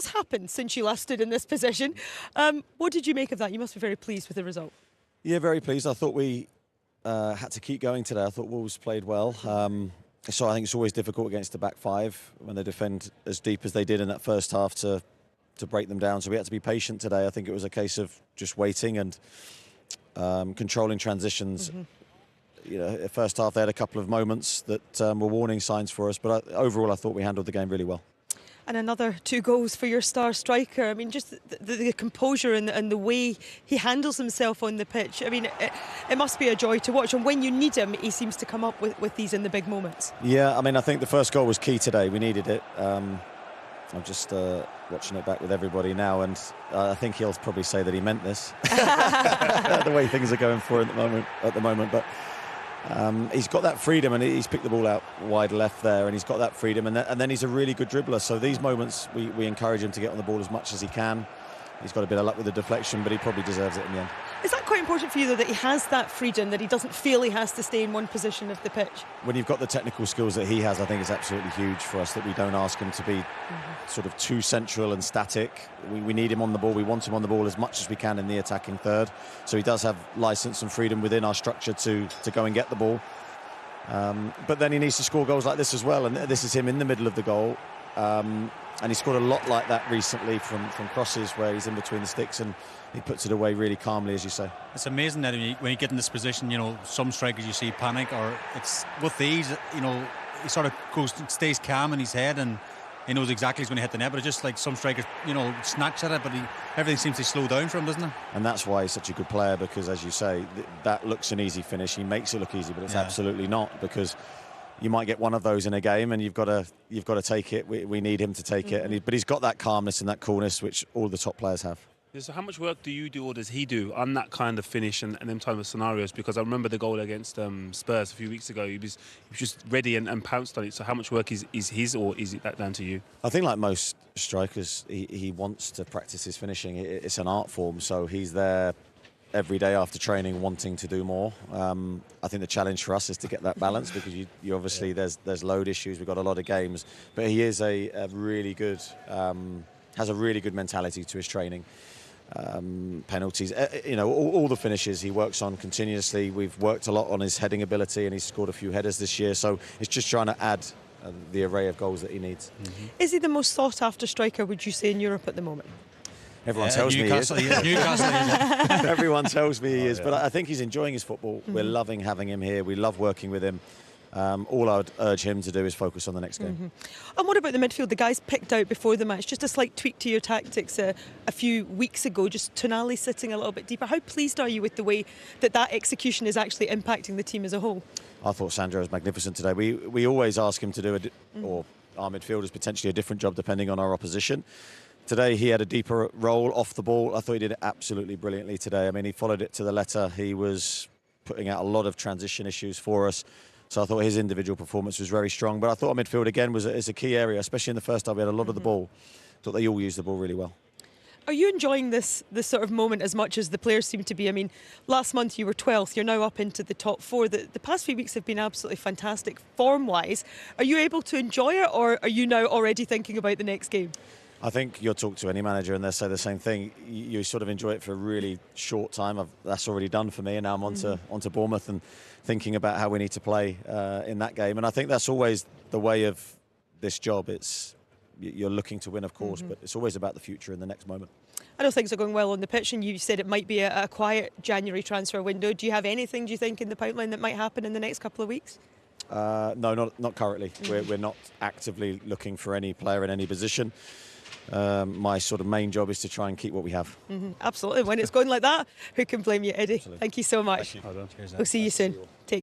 has happened since you last stood in this position. What did you make of that? You must be very pleased with the result. Yeah, very pleased. I thought we had to keep going today. I thought Wolves played well. So I think it's always difficult against the back five when they defend as deep as they did in that first half to break them down. So we had to be patient today. I think it was a case of just waiting and controlling transitions. You know, first half they had a couple of moments that were warning signs for us, but overall I thought we handled the game really well. And another 2 goals for your star striker. I mean, just the composure and the way he handles himself on the pitch. I mean, it must be a joy to watch. And when you need him, he seems to come up with these in the big moments. Yeah, I mean, I think the first goal was key today. We needed it. I'm just watching it back with everybody now, and I think he'll probably say that he meant this. The way things are going for him at the moment. But he's got that freedom, and he's picked the ball out wide left there, and he's got that freedom, and then he's a really good dribbler. So these moments, we encourage him to get on the ball as much as he can. He's got a bit of luck with the deflection, but he probably deserves it in the end. Is that quite important for you, though, that he has that freedom, that he doesn't feel he has to stay in one position of the pitch? When you've got the technical skills that he has, I think it's absolutely huge for us that we don't ask him to be sort of too central and static. We need him on the ball. We want him on the ball as much as we can in the attacking third. So he does have licence and freedom within our structure to go and get the ball. But then he needs to score goals like this as well. And this is him in the middle of the goal. And he scored a lot like that recently from crosses where he's in between the sticks and he puts it away really calmly, as you say. It's amazing that when you get in this position, you know, some strikers you see panic, or it's with these, you know, he sort of stays calm in his head and he knows exactly he's going to hit the net. But it's just like some strikers, you know, snatch at it, but everything seems to slow down for him, doesn't it? And that's why he's such a good player, because, as you say, that looks an easy finish. He makes it look easy, but it's absolutely not, because you might get one of those in a game, and you've got to take it. We need him to take it, but he's got that calmness and that coolness which all the top players have. So how much work do you do, or does he do, on that kind of finish and them type of scenarios? Because I remember the goal against Spurs a few weeks ago. He was just ready and pounced on it. So how much work is his, or is it that down to you? I think like most strikers, he wants to practice his finishing. It's an art form, so he's there every day after training wanting to do more. I think the challenge for us is to get that balance, because you obviously there's load issues. We've got a lot of games, but he is a really good, has a really good mentality to his training. Penalties, you know, all the finishes he works on continuously. We've worked a lot on his heading ability, and he's scored a few headers this year, so it's just trying to add the array of goals that he needs. Is he the most sought after striker, would you say, in Europe at the moment? Everyone tells me he is. Newcastle. Everyone tells me he is, but I think he's enjoying his football. We're loving having him here. We love working with him. All I would urge him to do is focus on the next game. And what about the midfield? The guys picked out before the match, just a slight tweak to your tactics a few weeks ago, just Tonali sitting a little bit deeper. How pleased are you with the way that execution is actually impacting the team as a whole? I thought Sandro was magnificent today. We always ask him to do or our midfielders potentially a different job depending on our opposition. Today he had a deeper role off the ball. I thought he did it absolutely brilliantly today. I mean, he followed it to the letter. He was putting out a lot of transition issues for us. So I thought his individual performance was very strong. But I thought our midfield, again, is a key area, especially in the first half. We had a lot of the ball. I thought they all used the ball really well. Are you enjoying this sort of moment as much as the players seem to be? I mean, last month you were 12th. You're now up into the top 4. The past few weeks have been absolutely fantastic form-wise. Are you able to enjoy it, or are you now already thinking about the next game? I think you'll talk to any manager and they'll say the same thing. You sort of enjoy it for a really short time. That's already done for me, and now I'm on to Bournemouth and thinking about how we need to play in that game. And I think that's always the way of this job. You're looking to win, of course, but it's always about the future in the next moment. I know things are going well on the pitch, and you said it might be a quiet January transfer window. Do you have anything, do you think, in the pipeline that might happen in the next couple of weeks? No, not currently. We're not actively looking for any player in any position. My sort of main job is to try and keep what we have. Absolutely. When it's going like that, who can blame you, Eddie? Absolutely. Thank you so much. Thank you. We'll see you soon. Take